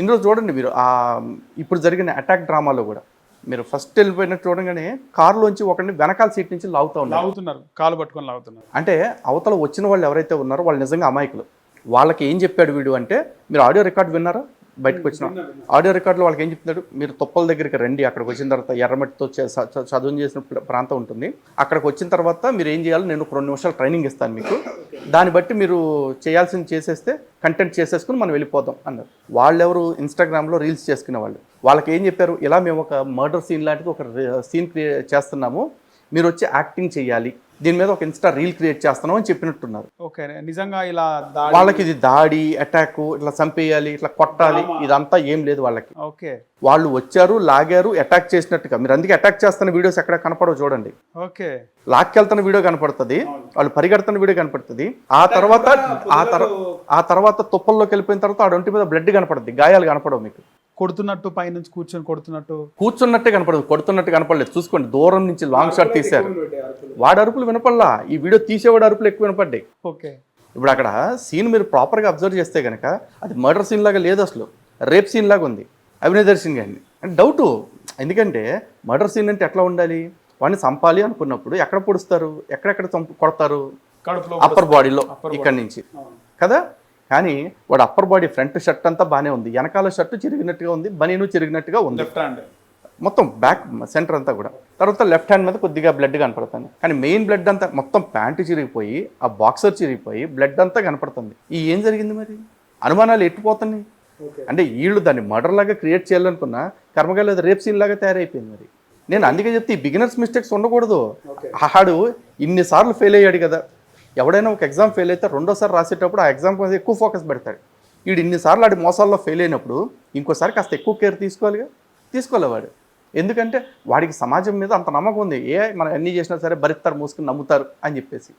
ఇందులో చూడండి మీరు ఇప్పుడు జరిగిన అటాక్ డ్రామాలో కూడా మీరు ఫస్ట్ వెళ్ళిపోయినట్టు చూడగానే కారులోంచి ఒకరిని వెనకాల సీట్ నుంచి లాగుతున్నారు, కాలు పట్టుకొని లాగుతున్నారు. అంటే అవతల వచ్చిన వాళ్ళు ఎవరైతే ఉన్నారో వాళ్ళు నిజంగా అమాయకులు. వాళ్ళకి ఏం చెప్పాడు వీడు అంటే, మీరు ఆడియో రికార్డ్ విన్నారా? బయటకు వచ్చిన ఆడియో రికార్డులో వాళ్ళకి ఏం చెప్తున్నాడు, మీరు తుప్పల దగ్గరికి రండి, అక్కడికి వచ్చిన తర్వాత ఎర్రమట్టితో చదువు చేసిన ప్రాంతం ఉంటుంది, అక్కడికి వచ్చిన తర్వాత మీరు ఏం చేయాలి, నేను 2 నిమిషాలు ట్రైనింగ్ ఇస్తాను మీకు, దాన్ని బట్టి మీరు చేయాల్సింది చేసేస్తే కంటెంట్ చేసేసుకుని మనం వెళ్ళిపోదాం అన్నారు. వాళ్ళెవరు ఇన్స్టాగ్రామ్లో రీల్స్ చేసుకునే వాళ్ళు. వాళ్ళకి ఏం చెప్పారు, ఇలా మేము ఒక మర్డర్ సీన్ లాంటిది ఒక సీన్ క్రియేట్ చేస్తున్నాము, మీరు వచ్చి యాక్టింగ్ చేయాలి, దీని మీద ఒక ఇన్స్టా రీల్ క్రియేట్ చేస్తున్నాం అని చెప్పినట్టున్నారు. ఓకే, నిజంగా ఇలా వాళ్ళకి ఇది దాడి, అటాక్, ఇట్లా చంపేయాలి, ఇట్లా కొట్టాలి, ఇదంతా ఏం లేదు వాళ్ళకి. ఓకే, వాళ్ళు వచ్చారు, లాగారు, అటాక్ చేసినట్టుగా. మీరు అందుకే అటాక్ చేస్తున్న వీడియోస్ ఎక్కడ కనపడవు చూడండి. ఓకే, లాక్కెళ్తున్న వీడియో కనపడుతుంది, వాళ్ళు పరిగెడుతున్న వీడియో కనపడుతుంది. ఆ తర్వాత తుప్పల్లోకి వెళ్ళిపోయిన తర్వాత ఆ ఒంటి మీద బ్లడ్ కనపడుతుంది, గాయాలు కనపడవు. మీకు కొడుతున్నట్టు పైనుంచి కూర్చున్నట్టే కనపడదు, కొడుతున్నట్టు కనపడలేదు. చూసుకోండి, దూరం నుంచి లాంగ్ షాట్ తీశారు. వాడి అరుపులు వినపడలా, ఈ వీడియో తీసేవాడు అరుపులు ఎక్కువ వినపడ్డాయి. ఓకే, ఇప్పుడు అక్కడ సీన్ మీరు ప్రాపర్గా అబ్జర్వ్ చేస్తే కనుక అది మర్డర్ సీన్ లాగా లేదు, అసలు రేప్ సీన్ లాగా ఉంది. అభినయ్ దర్శన్ గారిని అంటే డౌటు. ఎందుకంటే మర్డర్ సీన్ అంటే ఎట్లా ఉండాలి, వాడిని చంపాలి అనుకున్నప్పుడు ఎక్కడ పొడుస్తారు, ఎక్కడెక్కడ కొడతారు, అప్పర్ బాడీలో ఇక్కడి నుంచి కదా. కానీ వాడు అప్పర్ బాడీ ఫ్రంట్ షర్ట్ అంతా బాగానే ఉంది, వెనకాల షర్టు చిరిగినట్టుగా ఉంది, బనీను చిరిగినట్టుగా ఉంది, మొత్తం బ్యాక్ సెంటర్ అంతా కూడా. తర్వాత లెఫ్ట్ హ్యాండ్ మీద కొద్దిగా బ్లడ్ కనపడుతుంది, కానీ మెయిన్ బ్లడ్ అంతా మొత్తం ప్యాంటు చిరిగిపోయి, ఆ బాక్సర్ చిరిగిపోయి బ్లడ్ అంతా కనపడుతుంది. ఏం జరిగింది మరి? అనుమానాలు ఎట్టిపోతున్నాయి. అంటే వీళ్ళు దాన్ని మర్డర్ లాగా క్రియేట్ చేయాలనుకున్నా కర్మగా లేదా రేప్ సీన్ లాగా తయారైపోయింది. మరి నేను అందుకే చెప్తే ఈ బిగినర్స్ మిస్టేక్స్ ఉండకూడదు. ఆడు ఇన్నిసార్లు ఫెయిల్ అయ్యాడు కదా. ఎవడైనా ఒక ఎగ్జామ్ ఫెయిల్ అయితే రెండోసారి రాసేటప్పుడు ఆ ఎగ్జామ్ మీద ఎక్కువ ఫోకస్ పెడతాడు. వీడు ఇన్నిసార్లు ఆడి మోసాల్లో ఫెయిల్ అయినప్పుడు ఇంకోసారి కాస్త ఎక్కువ కేర్ తీసుకోవాలి వాడు. ఎందుకంటే వాడికి సమాజం మీద అంత నమ్మకం ఉంది, మనం అన్నీ చేసినా సరే భరిస్తారు, మూసుకుని నమ్ముతారు అని చెప్పేసి.